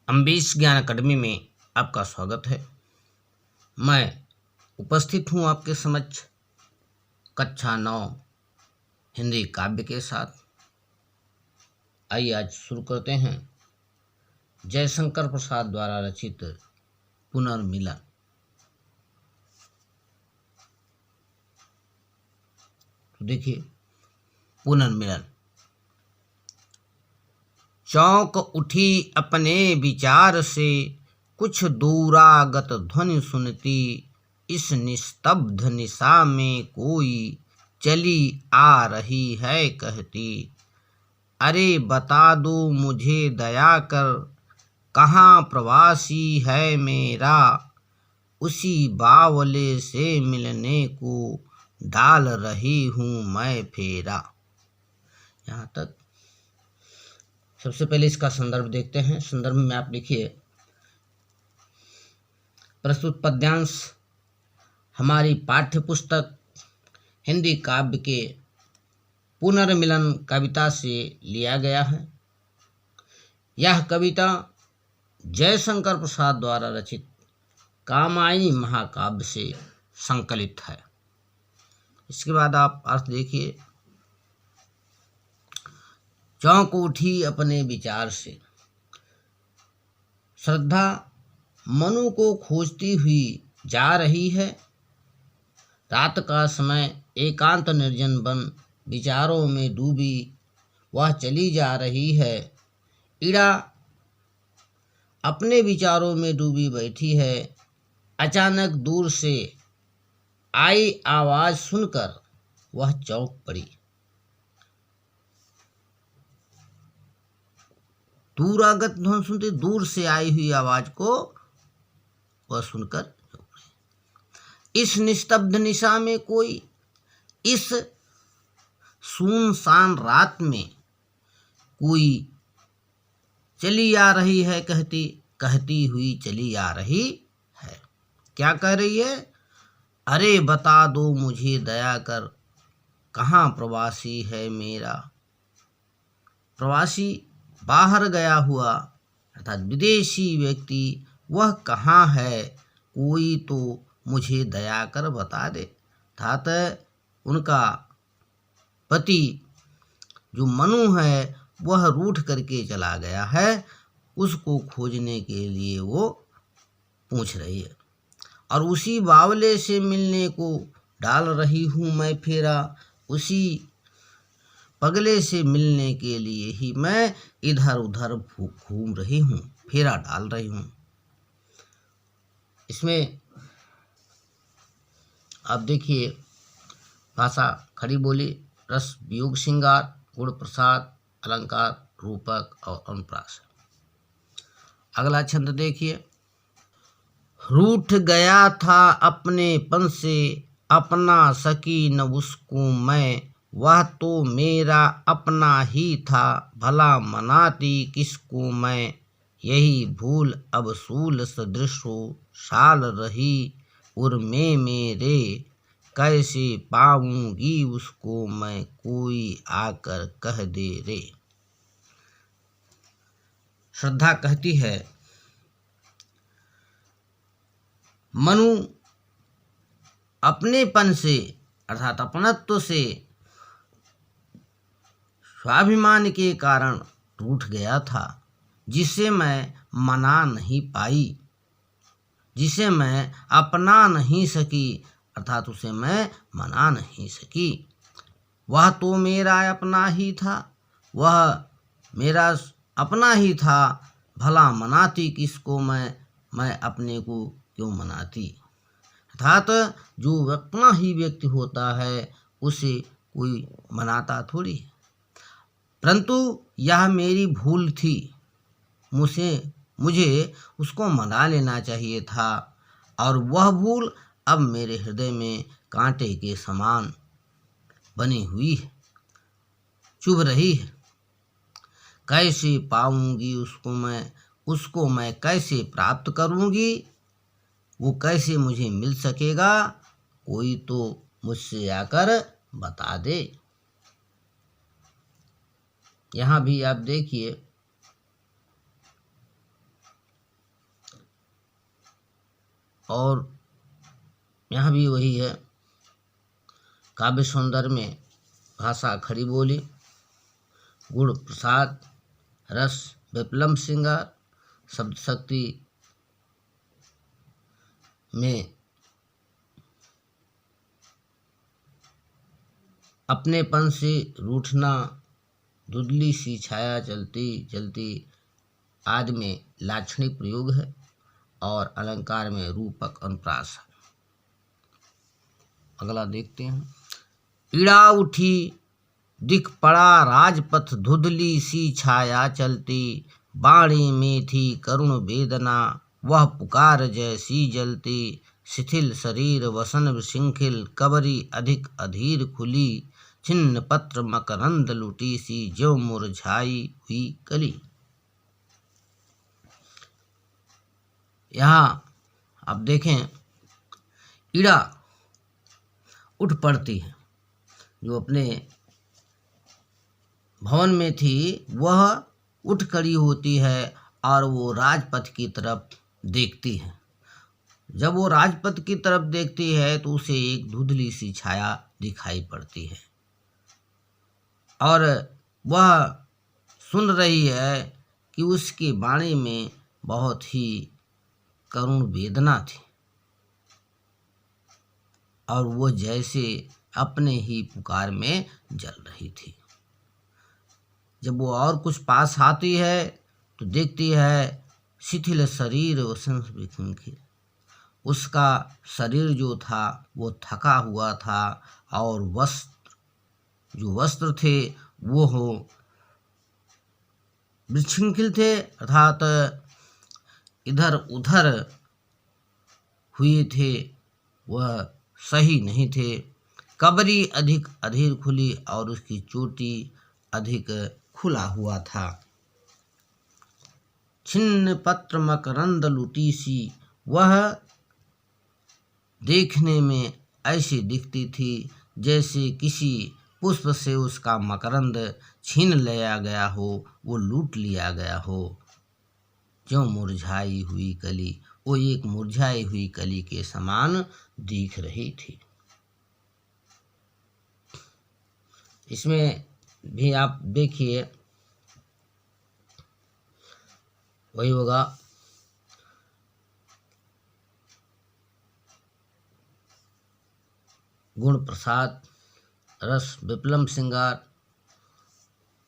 अम्बेश ज्ञान अकादमी में आपका स्वागत है। मैं उपस्थित हूँ आपके समक्ष कक्षा 9 हिंदी काव्य के साथ। आइए आज शुरू करते हैं जयशंकर प्रसाद द्वारा रचित पुनर्मिलन। तो देखिए, पुनर्मिलन। चौंक उठी अपने विचार से, कुछ दूरागत ध्वनि सुनती, इस निस्तब्ध निशा में कोई चली आ रही है कहती। अरे बता दो मुझे दया कर, कहाँ प्रवासी है मेरा, उसी बावले से मिलने को डाल रही हूँ मैं फेरा। यहाँ तक। सबसे पहले इसका संदर्भ देखते हैं। संदर्भ में आप लिखिए, प्रस्तुत पद्यांश हमारी पाठ्य पुस्तक हिंदी काव्य के पुनर्मिलन कविता से लिया गया है। यह कविता जयशंकर प्रसाद द्वारा रचित कामायनी महाकाव्य से संकलित है। इसके बाद आप अर्थ देखिए। चौंक उठी अपने विचार से। श्रद्धा मनु को खोजती हुई जा रही है। रात का समय, एकांत निर्जन वन, विचारों में डूबी वह चली जा रही है। इड़ा अपने विचारों में डूबी बैठी है। अचानक दूर से आई आवाज सुनकर वह चौंक पड़ी। दूरागत ध्वनि सुनते, दूर से आई हुई आवाज को वह सुनकर इस निस्तब्ध निशा में कोई, इस सुनसान रात में कोई चली आ रही है कहती, कहती हुई चली आ रही है। क्या कह रही है? अरे बता दो मुझे दया कर, कहाँ प्रवासी है मेरा। प्रवासी बाहर गया हुआ अर्थात विदेशी व्यक्ति, वह कहाँ है, कोई तो मुझे दया कर बता दे। अर्थात उनका पति जो मनु है वह रूठ करके चला गया है, उसको खोजने के लिए वो पूछ रही है। और उसी बावले से मिलने को डाल रही हूँ मैं फेरा, उसी पगले से मिलने के लिए ही मैं इधर उधर घूम रही हूँ, फेरा डाल रही हूँ। इसमें आप देखिए, भाषा खड़ी बोली, रस वियोग श्रृंगार, गुण प्रसाद, अलंकार, रूपक और अनुप्रास। अगला छंद देखिए। रूठ गया था अपनेपन से, अपना सकी न उसको मैं, वह तो मेरा अपना ही था, भला मनाती किसको मैं। यही भूल अब सूल सदृश हो, साल रही उर्मे मेरे, कैसे पाऊंगी उसको मैं, कोई आकर कह दे रे। श्रद्धा कहती है, मनु अपनेपन से अर्थात अपनत्व से, स्वाभिमान के कारण रूठ गया था, जिसे मैं मना नहीं पाई, जिसे मैं अपना नहीं सकी अर्थात उसे मैं मना नहीं सकी। वह तो मेरा अपना ही था, वह मेरा अपना ही था, भला मनाती किसको मैं अपने को क्यों मनाती। अर्थात जो अपना ही व्यक्ति होता है उसे कोई मनाता थोड़ी है। परंतु यह मेरी भूल थी, मुझे उसको मना लेना चाहिए था, और वह भूल अब मेरे हृदय में कांटे के समान बनी हुई है, चुभ रही है। कैसे पाऊंगी उसको मैं कैसे प्राप्त करूंगी, वो कैसे मुझे मिल सकेगा, कोई तो मुझसे आकर बता दे। यहाँ भी आप देखिए, और यहाँ भी वही है। काव्य सौंदर्य में भाषा खड़ी बोली, गुण प्रसाद, रस विप्लव श्रृंगार, शब्द शक्ति में अपनेपन से रूठना, धुंधली सी छाया चलती चलती आदि में लाक्षणिक प्रयोग है और अलंकार में रूपक अनुप्रास है। अगला देखते हैं। पीड़ा उठी दिख पड़ा राजपथ, धुंधली सी छाया चलती, बाणी में थी करुण वेदना, वह पुकार जैसी जलती, शिथिल शरीर वसन विशृंखिल, कबरी अधिक अधीर खुली, छिन्न पत्र मकरंद लुटी सी, ज्यों मुरझाई हुई कली। यहाँ आप देखें, पीड़ा उठ पड़ती है, जो अपने भवन में थी वह उठ खड़ी होती है और वो राजपथ की तरफ देखती है। जब वो राजपथ की तरफ देखती है तो उसे एक धुंधली सी छाया दिखाई पड़ती है और वह सुन रही है कि उसकी वाणी में बहुत ही करुण वेदना थी और वो जैसे अपने ही पुकार में जल रही थी। जब वो और कुछ पास आती है तो देखती है शिथिल शरीर वसन विशृंखिल, उसका शरीर जो था वो थका हुआ था और वस्त्र थे वो विशृंखिल थे, अर्थात इधर उधर हुए थे, वह सही नहीं थे। कबरी अधिक अधीर खुली और उसकी चोटी अधिक खुला हुआ था। छिन्न पत्र मकरंद लुटी सी, वह देखने में ऐसी दिखती थी जैसे किसी पुष्प से उसका मकरंद छीन लिया गया हो, वो लूट लिया गया हो। ज्यों मुरझाई हुई कली, वो एक मुरझाई हुई कली के समान दिख रही थी। इसमें भी आप देखिए वही होगा, गुण प्रसाद, रस विप्लव श्रृंगार,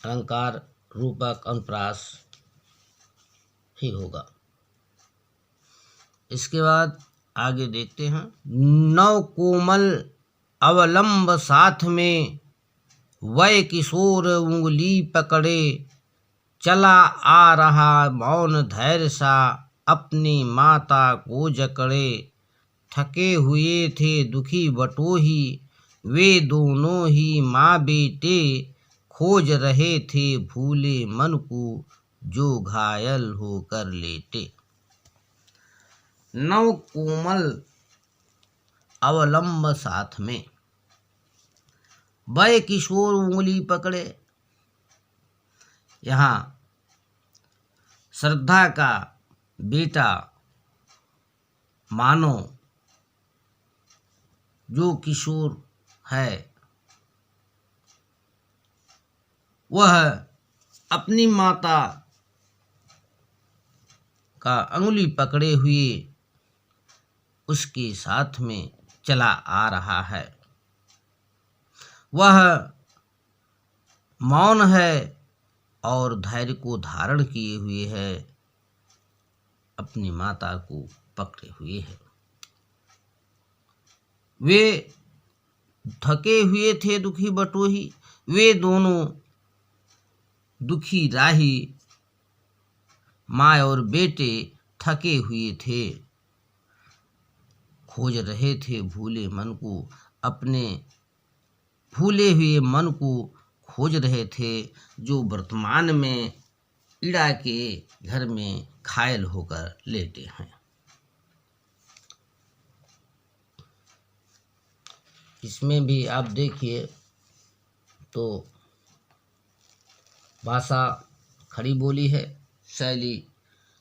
अलंकार रूपक अनुप्रास ही होगा। इसके बाद आगे देखते हैं। नव कोमल अवलंब साथ में, वय किशोर उंगली पकड़े, चला आ रहा मौन धैर्य सा, अपनी माता को जकड़े, थके हुए थे दुखी बटोही, वे दोनों ही माँ बेटे, खोज रहे थे भूले मन को, जो घायल होकर लेटे। नव कोमल अवलंब साथ में, वय किशोर उंगली पकड़े। यहाँ श्रद्धा का बेटा मानो जो किशोर है वह अपनी माता का अंगुली पकड़े हुए उसके साथ में चला आ रहा है। वह मौन है और धैर्य को धारण किए हुए है, अपनी माता को पकड़े हुए है। वे थके हुए थे दुखी बटोही, वे दोनों दुखी राही माँ और बेटे थके हुए थे, खोज रहे थे भूले मन को, अपने भूले हुए मन को खोज रहे थे, जो वर्तमान में पीड़ा के घर में घायल होकर लेटे हैं। इसमें भी आप देखिए तो भाषा खड़ी बोली है, शैली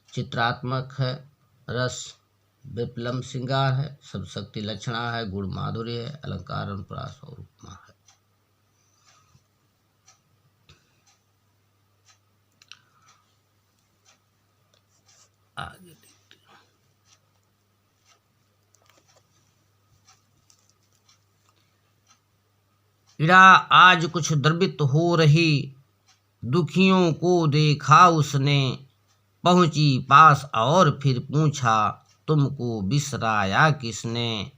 चित्रात्मक है, रस विप्लम श्रृंगार है, सब शक्ति लक्षणा है, गुण माधुर्य है, अलंकार अनुप्रास और उपमा है। आगे देखते हैं। इड़ा आज कुछ द्रवित हो रही, दुखियों को देखा उसने, पहुंची पास और फिर पूछा, तुमको बिसराया किसने।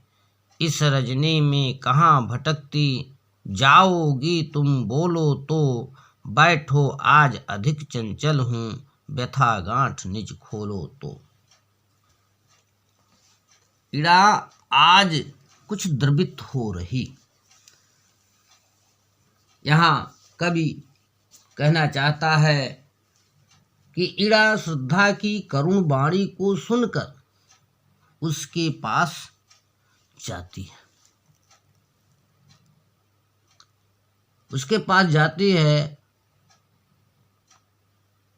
इस रजनी में कहाँ भटकती जाओगी तुम, बोलो तो बैठो आज अधिक चंचल हूँ, व्यथा गांठ निज खोलो तो। इड़ा आज कुछ द्रवित हो रही, यहाँ कवि कहना चाहता है कि इड़ा श्रद्धा की करुण वाणी को सुनकर उसके पास जाती है, उसके पास जाती है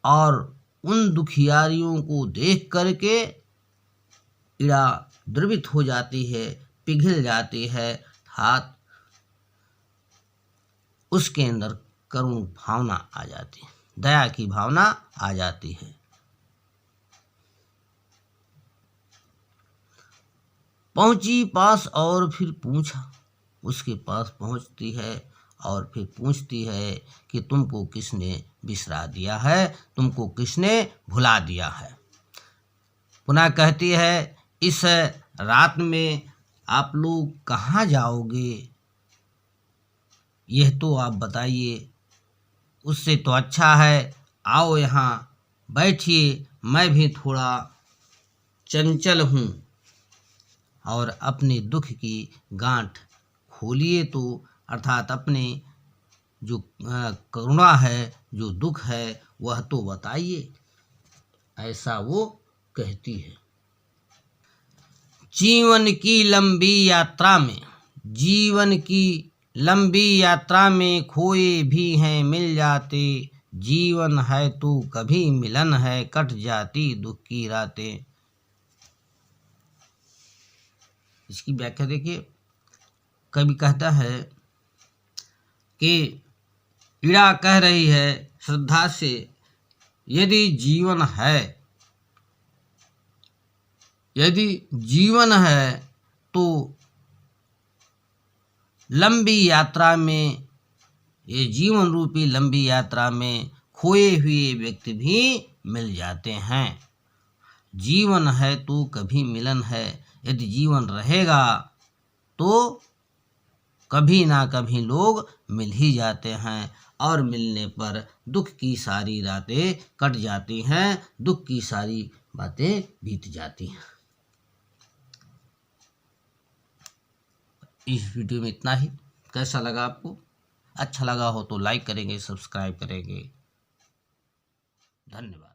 और उन दुखियारियों को देख करके इड़ा द्रवित हो जाती है, पिघल जाती है, हाथ उसके अंदर करुण भावना आ जाती है, दया की भावना आ जाती है। पहुंची पास और फिर पूछा, उसके पास पहुंचती है और फिर पूछती है कि तुमको किसने बिसरा दिया है, तुमको किसने भुला दिया है। पुनः कहती है, इस रात में आप लोग कहाँ जाओगे, यह तो आप बताइए। उससे तो अच्छा है आओ यहाँ बैठिए, मैं भी थोड़ा चंचल हूँ और अपने दुख की गांठ खोलिए तो, अर्थात अपने जो करुणा है, जो दुख है वह तो बताइए, ऐसा वो कहती है। जीवन की लंबी यात्रा में, जीवन की लंबी यात्रा में खोए भी हैं मिल जाते, जीवन है तो कभी मिलन है, कट जाती दुख की रातें। इसकी व्याख्या देखिए, कवि कहता है कि इड़ा कह रही है श्रद्धा से, यदि जीवन है, यदि जीवन है तो लंबी यात्रा में, ये जीवन रूपी लंबी यात्रा में खोए हुए व्यक्ति भी मिल जाते हैं। जीवन है तो कभी मिलन है, यदि जीवन रहेगा तो कभी ना कभी लोग मिल ही जाते हैं और मिलने पर दुख की सारी रातें कट जाती हैं, दुख की सारी बातें बीत जाती हैं। इस वीडियो में इतना ही। कैसा लगा आपको? अच्छा लगा हो तो लाइक करेंगे, सब्सक्राइब करेंगे। धन्यवाद।